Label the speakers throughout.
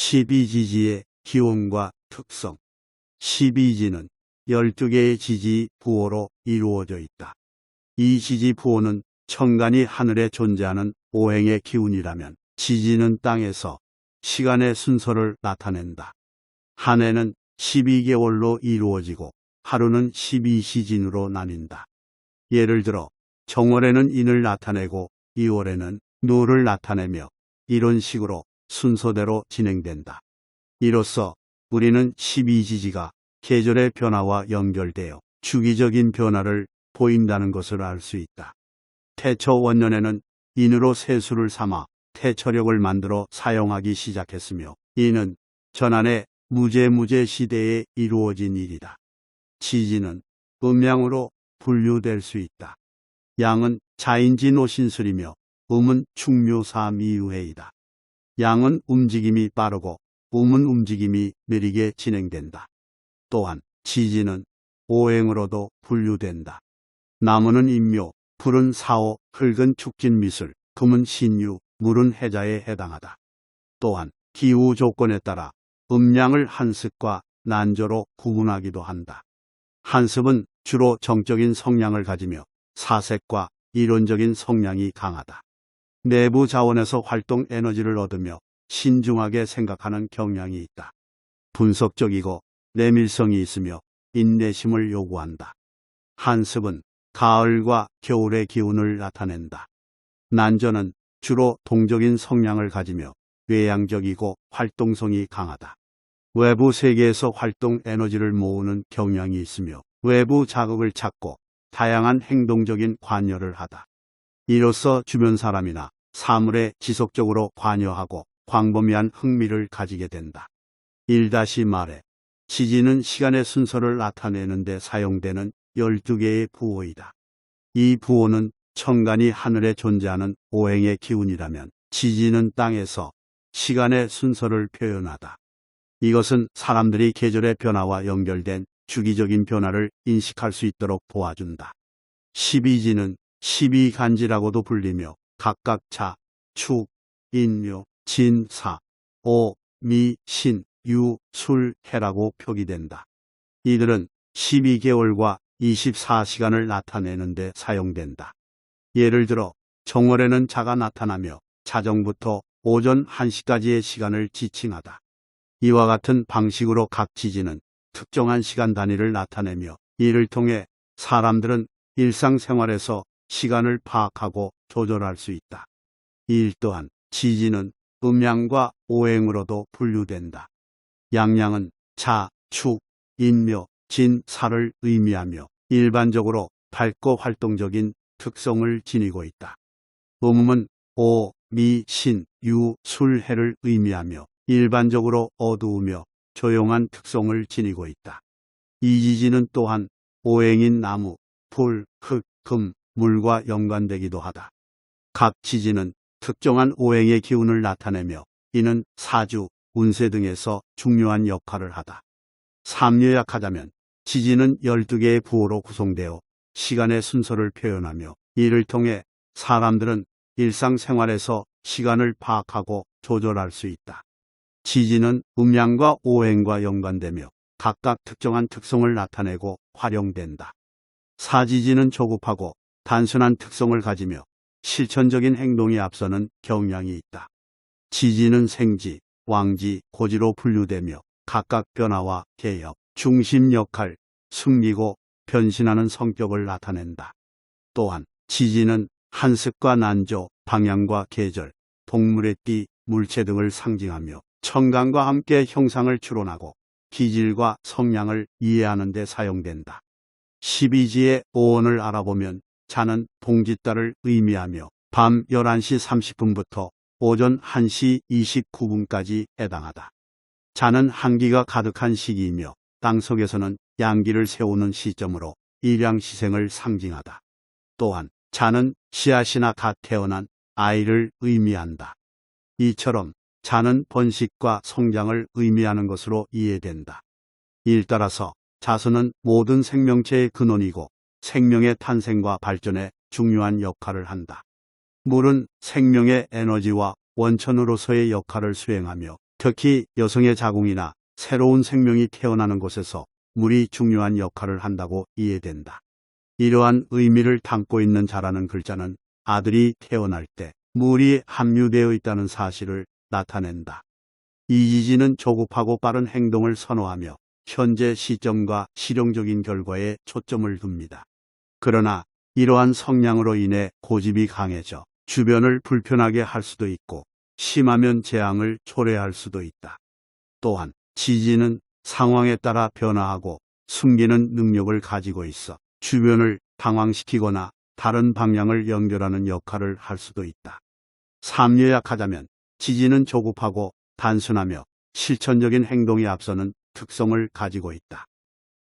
Speaker 1: 십이지지의 기온과 특성. 십이지는 12개의 지지 부호로 이루어져 있다. 이 지지 부호는 천간이 하늘에 존재하는 오행의 기운이라면 지지는 땅에서 시간의 순서를 나타낸다. 한 해는 12개월로 이루어지고 하루는 12시진으로 나뉜다. 예를 들어 정월에는 인을 나타내고 2월에는 누를 나타내며 이런 식으로 순서대로 진행된다. 이로써 우리는 12지지가 계절의 변화와 연결되어 주기적인 변화를 보인다는 것을 알 수 있다. 태초 원년에는 인으로 세수를 삼아 태초력을 만들어 사용하기 시작했으며 이는 전한의 무제무제 시대에 이루어진 일이다. 지지는 음양으로 분류될 수 있다. 양은 자인지 노신술이며 음은 충묘사미유해이다. 양은 움직임이 빠르고 음은 움직임이 느리게 진행된다. 또한 지지는 오행으로도 분류된다. 나무는 인묘, 불은 사오, 흙은 축진미술, 금은 신유, 물은 해자에 해당하다. 또한 기후 조건에 따라 음양을 한습과 난조로 구분하기도 한다. 한습은 주로 정적인 성향을 가지며 사색과 이론적인 성향이 강하다. 내부 자원에서 활동 에너지를 얻으며 신중하게 생각하는 경향이 있다. 분석적이고 내밀성이 있으며 인내심을 요구한다. 한습은 가을과 겨울의 기운을 나타낸다. 난조는 주로 동적인 성향을 가지며 외향적이고 활동성이 강하다. 외부 세계에서 활동 에너지를 모으는 경향이 있으며 외부 자극을 찾고 다양한 행동적인 관여를 하다. 이로써 주변 사람이나 사물에 지속적으로 관여하고 광범위한 흥미를 가지게 된다. 1-말해 지지는 시간의 순서를 나타내는 데 사용되는 12개의 부호이다. 이 부호는 천간이 하늘에 존재하는 오행의 기운이라면 지지는 땅에서 시간의 순서를 표현하다. 이것은 사람들이 계절의 변화와 연결된 주기적인 변화를 인식할 수 있도록 도와준다. 십이지는 십이간지라고도 불리며 각각 자, 축, 인묘, 진, 사, 오, 미, 신, 유, 술, 해라고 표기된다. 이들은 12개월과 24시간을 나타내는 데 사용된다. 예를 들어 정월에는 자가 나타나며 자정부터 오전 1시까지의 시간을 지칭하다. 이와 같은 방식으로 각 지지는 특정한 시간 단위를 나타내며 이를 통해 사람들은 일상생활에서 시간을 파악하고 조절할 수 있다. 이 일 또한 지지는 음양과 오행으로도 분류된다. 양양은 자, 축, 인묘, 진, 사를 의미하며 일반적으로 밝고 활동적인 특성을 지니고 있다. 음음은 오, 미, 신, 유, 술, 해를 의미하며 일반적으로 어두우며 조용한 특성을 지니고 있다. 이 지지는 또한 오행인 나무, 불, 흙, 금, 물과 연관되기도 하다. 각 지지는 특정한 오행의 기운을 나타내며 이는 사주, 운세 등에서 중요한 역할을 하다. 삼요약하자면 지지는 12개의 부호로 구성되어 시간의 순서를 표현하며 이를 통해 사람들은 일상생활에서 시간을 파악하고 조절할 수 있다. 지지는 음양과 오행과 연관되며 각각 특정한 특성을 나타내고 활용된다. 사지지는 조급하고 단순한 특성을 가지며 실천적인 행동이 앞서는 경향이 있다. 지지는 생지, 왕지, 고지로 분류되며 각각 변화와 개혁, 중심 역할, 승리고 변신하는 성격을 나타낸다. 또한 지지는 한습과 난조, 방향과 계절, 동물의 띠, 물체 등을 상징하며 천간과 함께 형상을 추론하고 기질과 성향을 이해하는 데 사용된다. 십이지의 오원을 알아보면 자는 동짓달을 의미하며 밤 11시 30분부터 오전 1시 29분까지 해당하다. 자는 한기가 가득한 시기이며 땅속에서는 양기를 세우는 시점으로 일양시생을 상징하다. 또한 자는 씨앗이나 갓 태어난 아이를 의미한다. 이처럼 자는 번식과 성장을 의미하는 것으로 이해된다. 이에 따라서 자수는 모든 생명체의 근원이고 생명의 탄생과 발전에 중요한 역할을 한다. 물은 생명의 에너지와 원천으로서의 역할을 수행하며 특히 여성의 자궁이나 새로운 생명이 태어나는 곳에서 물이 중요한 역할을 한다고 이해된다. 이러한 의미를 담고 있는 자라는 글자는 아들이 태어날 때 물이 함유되어 있다는 사실을 나타낸다. 이 지지는 조급하고 빠른 행동을 선호하며 현재 시점과 실용적인 결과에 초점을 둡니다. 그러나 이러한 성향으로 인해 고집이 강해져 주변을 불편하게 할 수도 있고 심하면 재앙을 초래할 수도 있다. 또한 지지는 상황에 따라 변화하고 숨기는 능력을 가지고 있어 주변을 당황시키거나 다른 방향을 연결하는 역할을 할 수도 있다. 삼요약하자면 지지는 조급하고 단순하며 실천적인 행동이 앞서는 특성을 가지고 있다.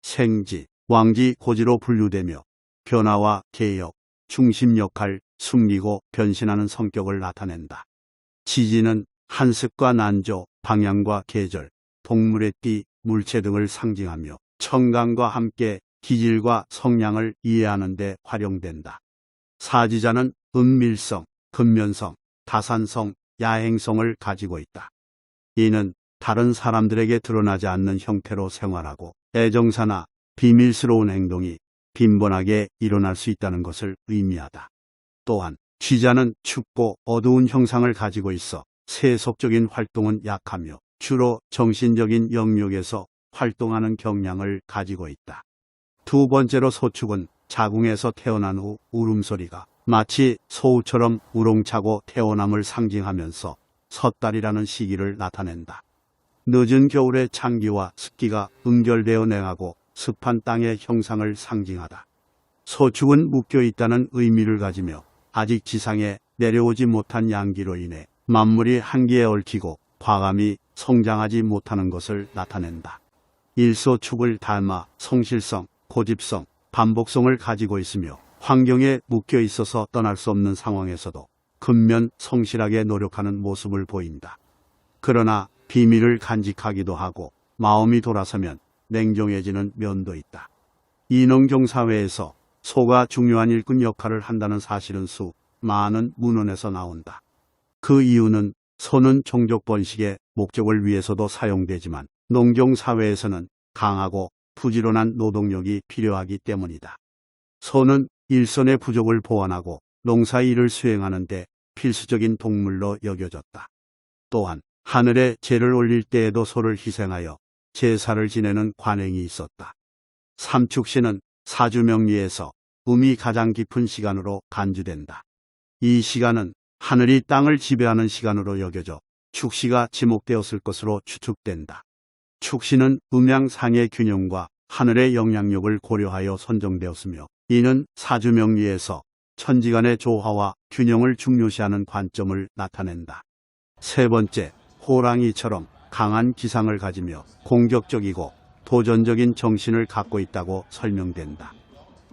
Speaker 1: 생지, 왕지, 고지로 분류되며 변화와 개혁, 중심 역할, 숨기고 변신하는 성격을 나타낸다. 지지는 한습과 난조, 방향과 계절, 동물의 띠, 물체 등을 상징하며 청강과 함께 기질과 성향을 이해하는 데 활용된다. 사지자는 은밀성, 근면성, 다산성, 야행성을 가지고 있다. 이는 다른 사람들에게 드러나지 않는 형태로 생활하고 애정사나 비밀스러운 행동이 빈번하게 일어날 수 있다는 것을 의미하다. 또한 쥐자는 춥고 어두운 형상을 가지고 있어 세속적인 활동은 약하며 주로 정신적인 영역에서 활동하는 경향을 가지고 있다. 두 번째로 소축은 자궁에서 태어난 후 울음소리가 마치 소우처럼 우렁차고 태어남을 상징하면서 섣달이라는 시기를 나타낸다. 늦은 겨울의 찬기와 습기가 응결되어 냉하고 습한 땅의 형상을 상징하다. 소축은 묶여 있다는 의미를 가지며 아직 지상에 내려오지 못한 양기로 인해 만물이 한기에 얽히고 과감히 성장하지 못하는 것을 나타낸다. 일소축을 닮아 성실성, 고집성, 반복성을 가지고 있으며 환경에 묶여 있어서 떠날 수 없는 상황에서도 근면 성실하게 노력하는 모습을 보인다. 그러나 비밀을 간직하기도 하고 마음이 돌아서면 냉정해지는 면도 있다. 이농경 사회에서 소가 중요한 일꾼 역할을 한다는 사실은 많은 문헌에서 나온다. 그 이유는 소는 종족 번식의 목적을 위해서도 사용되지만 농경 사회에서는 강하고 부지런한 노동력이 필요하기 때문이다. 소는 일손의 부족을 보완하고 농사 일을 수행하는 데 필수적인 동물로 여겨졌다. 또한 하늘에 제를 올릴 때에도 소를 희생하여 제사를 지내는 관행이 있었다. 삼축시는 사주명리에서 음이 가장 깊은 시간으로 간주된다. 이 시간은 하늘이 땅을 지배하는 시간으로 여겨져 축시가 지목되었을 것으로 추측된다. 축시는 음양상의 균형과 하늘의 영향력을 고려하여 선정되었으며 이는 사주명리에서 천지간의 조화와 균형을 중요시하는 관점을 나타낸다. 세 번째, 호랑이처럼 강한 기상을 가지며 공격적이고 도전적인 정신을 갖고 있다고 설명된다.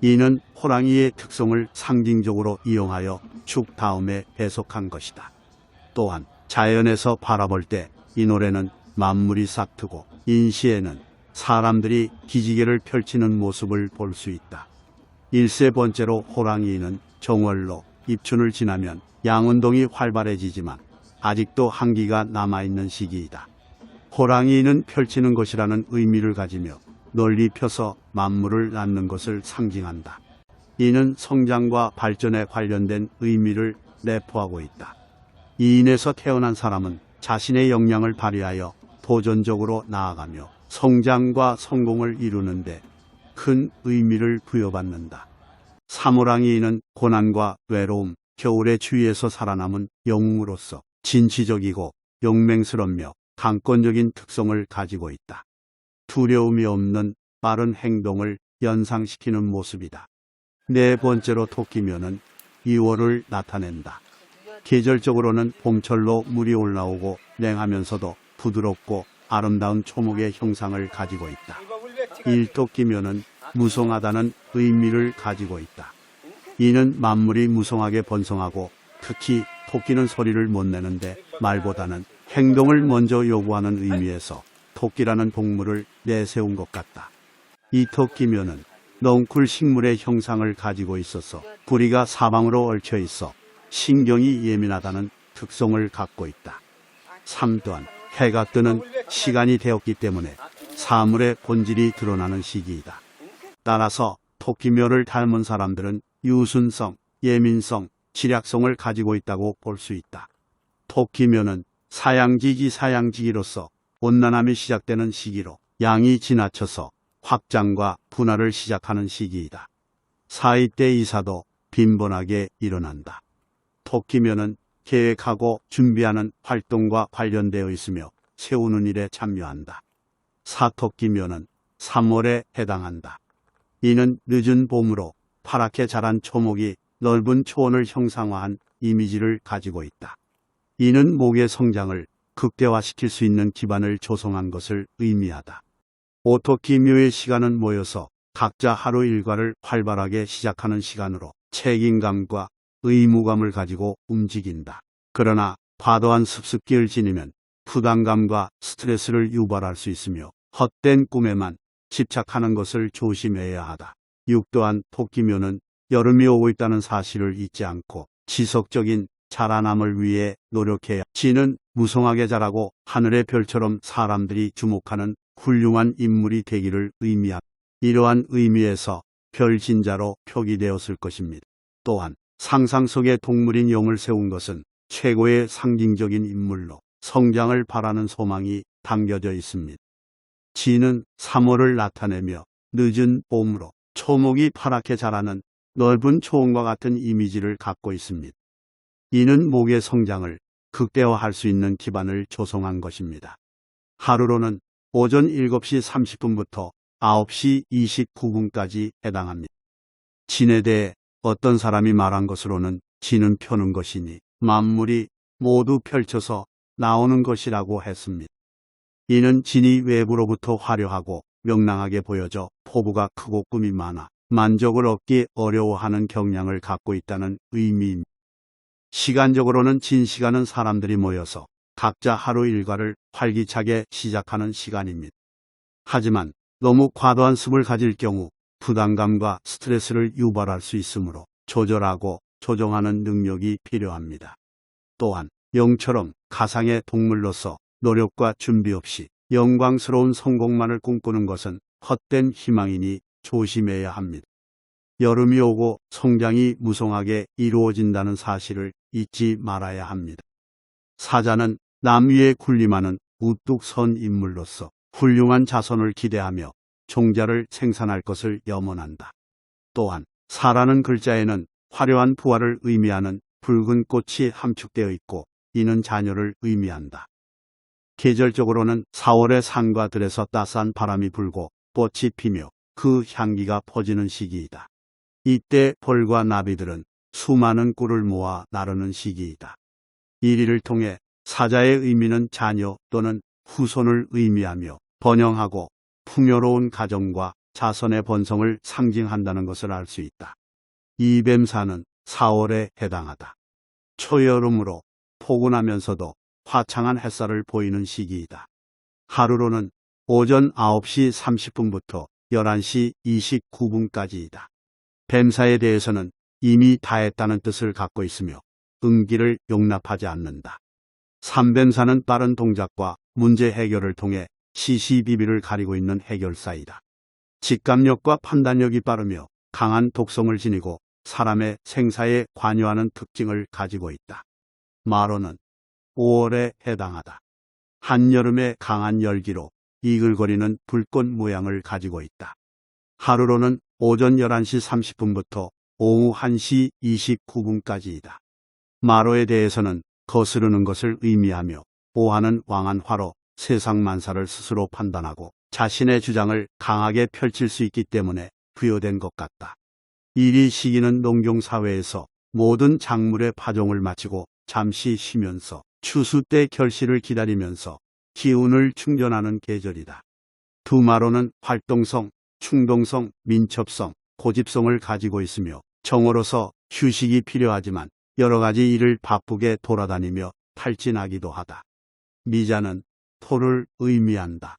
Speaker 1: 이는 호랑이의 특성을 상징적으로 이용하여 축 다음에 해석한 것이다. 또한 자연에서 바라볼 때 이 노래는 만물이 싹트고 인시에는 사람들이 기지개를 펼치는 모습을 볼 수 있다. 일세 번째로 호랑이는 정월로 입춘을 지나면 양운동이 활발해지지만 아직도 한기가 남아있는 시기이다. 호랑이는 펼치는 것이라는 의미를 가지며 널리 펴서 만물을 낳는 것을 상징한다. 이는 성장과 발전에 관련된 의미를 내포하고 있다. 이인에서 태어난 사람은 자신의 역량을 발휘하여 도전적으로 나아가며 성장과 성공을 이루는데 큰 의미를 부여받는다. 사무랑이는 고난과 외로움, 겨울의 추위에서 살아남은 영웅으로서 진취적이고 용맹스럽며 강권적인 특성을 가지고 있다. 두려움이 없는 빠른 행동을 연상시키는 모습이다. 네 번째로 토끼묘는 2월을 나타낸다. 계절적으로는 봄철로 물이 올라오고 냉하면서도 부드럽고 아름다운 초목의 형상을 가지고 있다. 일토끼묘는 무성하다는 의미를 가지고 있다. 이는 만물이 무성하게 번성하고 특히 토끼는 소리를 못 내는데 말보다는 행동을 먼저 요구하는 의미에서 토끼라는 동물을 내세운 것 같다. 이 토끼묘는 넝쿨 식물의 형상을 가지고 있어서 뿌리가 사방으로 얽혀 있어 신경이 예민하다는 특성을 갖고 있다. 3. 또한 해가 뜨는 시간이 되었기 때문에 사물의 본질이 드러나는 시기이다. 따라서 토끼묘를 닮은 사람들은 유순성, 예민성, 지략성을 가지고 있다고 볼 수 있다. 토끼묘는 사양지기로서 온난함이 시작되는 시기로 양이 지나쳐서 확장과 분화를 시작하는 시기이다. 사이 때 이사도 빈번하게 일어난다. 토끼묘는 계획하고 준비하는 활동과 관련되어 있으며 세우는 일에 참여한다. 사토끼묘는 3월에 해당한다. 이는 늦은 봄으로 파랗게 자란 초목이 넓은 초원을 형상화한 이미지를 가지고 있다. 이는 목의 성장을 극대화시킬 수 있는 기반을 조성한 것을 의미하다. 오토끼묘의 시간은 모여서 각자 하루 일과를 활발하게 시작하는 시간으로 책임감과 의무감을 가지고 움직인다. 그러나 과도한 습습기를 지니면 부담감과 스트레스를 유발할 수 있으며 헛된 꿈에만 집착하는 것을 조심해야 하다. 6. 또한 토끼묘는 여름이 오고 있다는 사실을 잊지 않고 지속적인 자라남을 위해 노력해야 지는 무성하게 자라고 하늘의 별처럼 사람들이 주목하는 훌륭한 인물이 되기를 의미한다. 이러한 의미에서 별진자로 표기되었을 것입니다. 또한 상상 속의 동물인 용을 세운 것은 최고의 상징적인 인물로 성장을 바라는 소망이 담겨져 있습니다. 지는 3월을 나타내며 늦은 봄으로 초목이 파랗게 자라는 넓은 초원과 같은 이미지를 갖고 있습니다. 이는 목의 성장을 극대화할 수 있는 기반을 조성한 것입니다. 하루로는 오전 7시 30분부터 9시 29분까지 해당합니다. 진에 대해 어떤 사람이 말한 것으로는 진은 펴는 것이니 만물이 모두 펼쳐서 나오는 것이라고 했습니다. 이는 진이 외부로부터 화려하고 명랑하게 보여져 포부가 크고 꿈이 많아 만족을 얻기 어려워하는 경향을 갖고 있다는 의미입니다. 시간적으로는 진 시간은 사람들이 모여서 각자 하루 일과를 활기차게 시작하는 시간입니다. 하지만 너무 과도한 습을 가질 경우 부담감과 스트레스를 유발할 수 있으므로 조절하고 조정하는 능력이 필요합니다. 또한 용처럼 가상의 동물로서 노력과 준비 없이 영광스러운 성공만을 꿈꾸는 것은 헛된 희망이니 조심해야 합니다. 여름이 오고 성장이 무성하게 이루어진다는 사실을 잊지 말아야 합니다. 사자는 남 위에 군림하는 우뚝 선 인물로서 훌륭한 자손을 기대하며 종자를 생산할 것을 염원한다. 또한 사라는 글자에는 화려한 부활을 의미하는 붉은 꽃이 함축되어 있고 이는 자녀를 의미한다. 계절적으로는 4월에 산과 들에서 따스한 바람이 불고 꽃이 피며 그 향기가 퍼지는 시기이다. 이때 벌과 나비들은 수많은 꿀을 모아 나르는 시기이다. 이리를 통해 사자의 의미는 자녀 또는 후손을 의미하며 번영하고 풍요로운 가정과 자손의 번성을 상징한다는 것을 알 수 있다. 이뱀사는 4월에 해당하다. 초여름으로 포근하면서도 화창한 햇살을 보이는 시기이다. 하루로는 오전 9시 30분부터 11시 29분까지이다. 뱀사에 대해서는 이미 다했다는 뜻을 갖고 있으며 응기를 용납하지 않는다. 삼뱀사는 빠른 동작과 문제 해결을 통해 시시비비를 가리고 있는 해결사이다. 직감력과 판단력이 빠르며 강한 독성을 지니고 사람의 생사에 관여하는 특징을 가지고 있다. 마로는 5월에 해당하다. 한여름의 강한 열기로 이글거리는 불꽃 모양을 가지고 있다. 하루로는 오전 11시 30분부터 오후 1시 29분까지이다. 마로에 대해서는 거스르는 것을 의미하며 오하는 왕한 화로 세상 만사를 스스로 판단하고 자신의 주장을 강하게 펼칠 수 있기 때문에 부여된 것 같다. 이리 시기는 농경사회에서 모든 작물의 파종을 마치고 잠시 쉬면서 추수 때 결실을 기다리면서 기운을 충전하는 계절이다. 두마로는 활동성, 충동성, 민첩성, 고집성을 가지고 있으며 정어로서 휴식이 필요하지만 여러 가지 일을 바쁘게 돌아다니며 탈진하기도 하다. 미자는 토를 의미한다.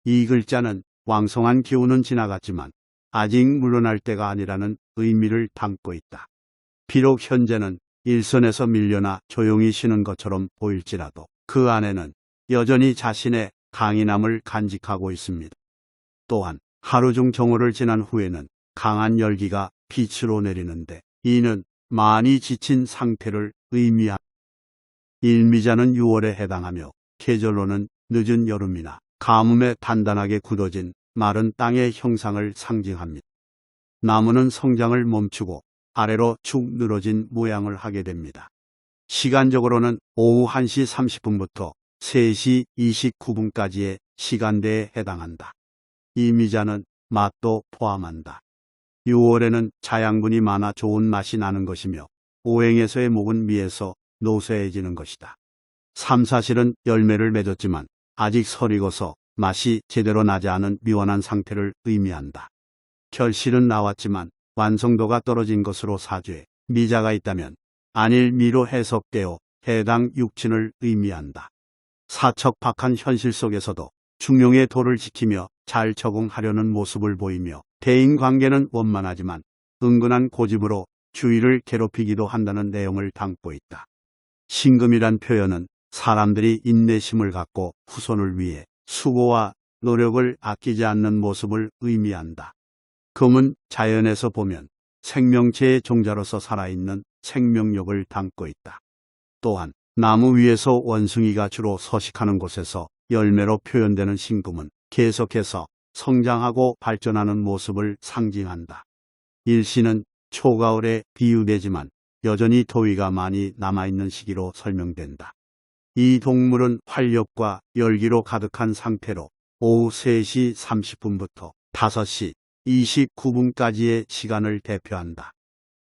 Speaker 1: 이 글자는 왕성한 기운은 지나갔지만 아직 물러날 때가 아니라는 의미를 담고 있다. 비록 현재는 일선에서 밀려나 조용히 쉬는 것처럼 보일지라도 그 안에는 여전히 자신의 강인함을 간직하고 있습니다. 또한 하루 중 정오를 지난 후에는 강한 열기가 빛으로 내리는데 이는 많이 지친 상태를 의미합니다. 일미자는 6월에 해당하며 계절로는 늦은 여름이나 가뭄에 단단하게 굳어진 마른 땅의 형상을 상징합니다. 나무는 성장을 멈추고 아래로 축 늘어진 모양을 하게 됩니다. 시간적으로는 오후 1시 30분부터 3시 29분까지의 시간대에 해당한다. 이 미자는 맛도 포함한다. 6월에는 자양분이 많아 좋은 맛이 나는 것이며 오행에서의 목은 미에서 노쇠해지는 것이다. 삼사실은 열매를 맺었지만 아직 설익어서 맛이 제대로 나지 않은 미완한 상태를 의미한다. 결실은 나왔지만 완성도가 떨어진 것으로 사주에 미자가 있다면 안일미로 해석되어 해당 육친을 의미한다. 사척박한 현실 속에서도 중용의 도를 지키며 잘 적응하려는 모습을 보이며 대인관계는 원만하지만 은근한 고집으로 주위를 괴롭히기도 한다는 내용을 담고 있다. 신금이란 표현은 사람들이 인내심을 갖고 후손을 위해 수고와 노력을 아끼지 않는 모습을 의미한다. 금은 자연에서 보면 생명체의 종자로서 살아있는 생명력을 담고 있다. 또한 나무 위에서 원숭이가 주로 서식하는 곳에서 열매로 표현되는 신금은 계속해서 성장하고 발전하는 모습을 상징한다. 일시는 초가을에 비유되지만 여전히 더위가 많이 남아있는 시기로 설명된다. 이 동물은 활력과 열기로 가득한 상태로 오후 3시 30분부터 5시 29분까지의 시간을 대표한다.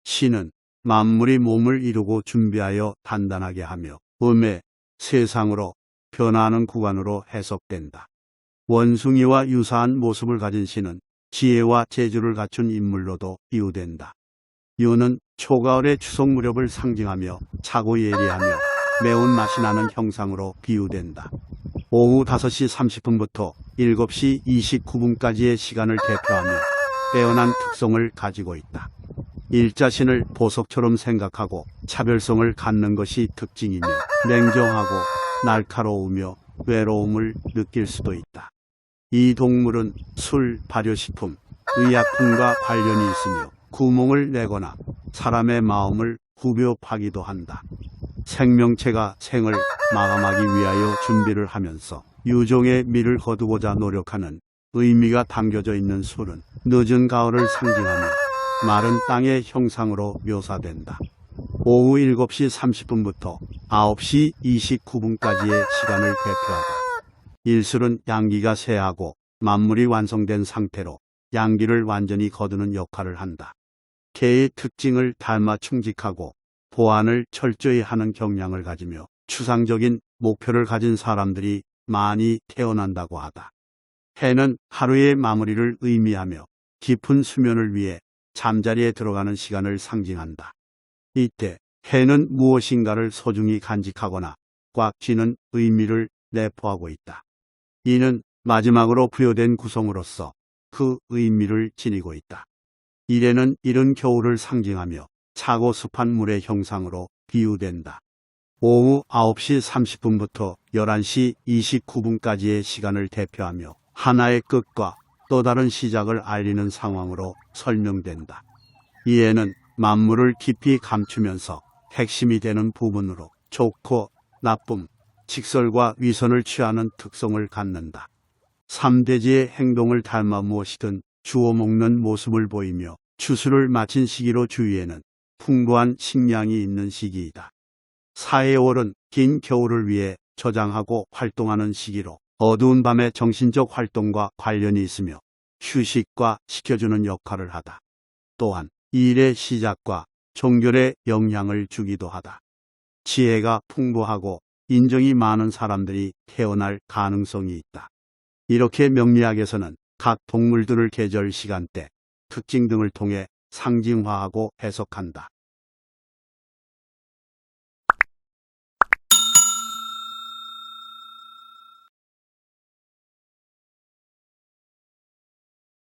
Speaker 1: 신은 만물이 몸을 이루고 준비하여 단단하게 하며 음의 세상으로 변화하는 구간으로 해석된다. 원숭이와 유사한 모습을 가진 신은 지혜와 재주를 갖춘 인물로도 비유된다. 유는 초가을의 추석 무렵을 상징하며 차고 예리하며 매운맛이 나는 형상으로 비유된다. 오후 5시 30분부터 7시 29분까지의 시간을 대표하며 빼어난 특성을 가지고 있다. 일자신을 보석처럼 생각하고 차별성을 갖는 것이 특징이며 냉정하고 날카로우며 외로움을 느낄 수도 있다. 이 동물은 술, 발효식품, 의약품과 관련이 있으며 구멍을 내거나 사람의 마음을 후벼파기도 한다. 생명체가 생을 마감하기 위하여 준비를 하면서 유종의 미를 거두고자 노력하는 의미가 담겨져 있는 술은 늦은 가을을 상징하며 마른 땅의 형상으로 묘사된다. 오후 7시 30분부터 9시 29분까지의 시간을 대표하다. 일술은 양기가 쇠하고 만물이 완성된 상태로 양기를 완전히 거두는 역할을 한다. 개의 특징을 닮아 충직하고 보안을 철저히 하는 경향을 가지며 추상적인 목표를 가진 사람들이 많이 태어난다고 하다. 해는 하루의 마무리를 의미하며 깊은 수면을 위해 잠자리에 들어가는 시간을 상징한다. 이때 해는 무엇인가를 소중히 간직하거나 꽉 쥐는 의미를 내포하고 있다. 이는 마지막으로 부여된 구성으로서 그 의미를 지니고 있다. 이래는 이른 겨울을 상징하며 차고 습한 물의 형상으로 비유된다. 오후 9시 30분부터 11시 29분까지의 시간을 대표하며 하나의 끝과 또 다른 시작을 알리는 상황으로 설명된다. 이에는 만물을 깊이 감추면서 핵심이 되는 부분으로 좋고 나쁨, 직설과 위선을 취하는 특성을 갖는다. 삼대지의 행동을 닮아 무엇이든 주워 먹는 모습을 보이며 추수를 마친 시기로 주위에는 풍부한 식량이 있는 시기이다. 사해월은 긴 겨울을 위해 저장하고 활동하는 시기로 어두운 밤의 정신적 활동과 관련이 있으며 휴식과 지켜주는 역할을 하다. 또한 일의 시작과 종결에 영향을 주기도 하다. 지혜가 풍부하고 인정이 많은 사람들이 태어날 가능성이 있다. 이렇게 명리학에서는 각 동물들을 계절, 시간대, 특징 등을 통해 상징화하고 해석한다.